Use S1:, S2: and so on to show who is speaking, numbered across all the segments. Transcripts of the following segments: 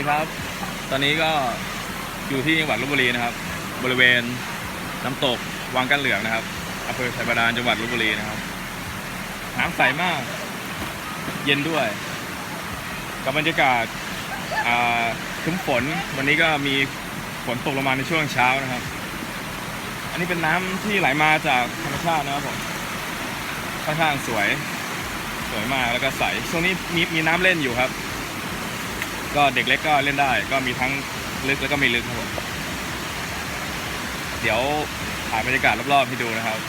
S1: ดีครับตอนนี้ก็อยู่ที่จังหวัดลพบุรีนะครับบริเวณน้ำตกวังกันเหลืองนะครับอำเภอไชยบาดาลจังหวัดลพบุรีนะครับน้ำใสมากเย็นด้วยกับบรรยากาศครึ้มฝนวันนี้ก็มีฝนตกลงมาในช่วงเช้านะครับอันนี้เป็นน้ำที่ไหลมาจากธรรมชาตินะครับผมค่อนข้างสวยมากแล้วก็ใสช่วงนี้มีน้ำเล่นอยู่ครับก็เด็กเล็กก็เล่นได้ก็มีทั้งลึกแล้วก็ไม่ลึกครับผมเดี๋ยวถ่ายบรรยากาศรอบๆให้ดูนะครับ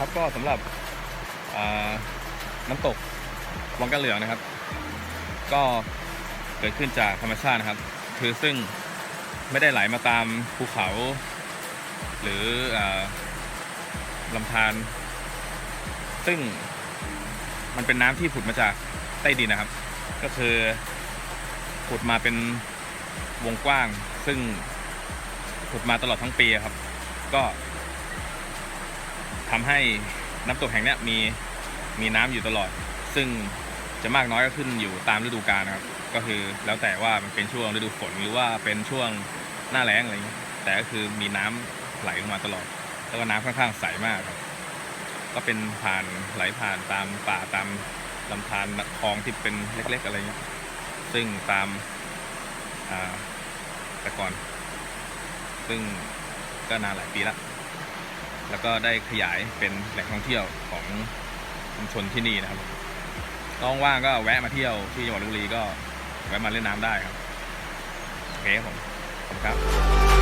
S1: ครับก็สำหรับน้ำตกวังกันเหลืองนะครับก็เกิดขึ้นจากธรรมชาตินะครับคือซึ่งไม่ได้ไหลมาตามภูเขาหรือลำธารซึ่งมันเป็นน้ำที่ผุดมาจากใต้ดินนะครับก็คือผุดมาเป็นวงกว้างซึ่งผุดมาตลอดทั้งปีครับก็ทำให้น้ำตกแห่งนี้มีน้ำอยู่ตลอดซึ่งจะมากน้อยก็ขึ้นอยู่ตามฤดูกาลนะครับก็คือแล้วแต่ว่ามันเป็นช่วงฤดูฝนหรือว่าเป็นช่วงหน้าแล้งอะไรอย่างเงี้ยแต่ก็คือมีน้ำไหลลงมาตลอดแล้วก็น้ำค่อนข้างใสมากครับก็เป็นไหลผ่านตามป่าตามลำธารคลองที่เป็นเล็กๆอะไรเงี้ยซึ่งตามแต่ก่อนซึ่งก็นานหลายปีแล้วก็ได้ขยายเป็นแหล่งท่องเที่ยวของชุมชนที่นี่นะครับต้องว่างก็แวะมาเที่ยวที่จังหวัดลพบุรีก็แวะมาเล่นน้ำได้ครับโอเคครับผมขอบคุณครับ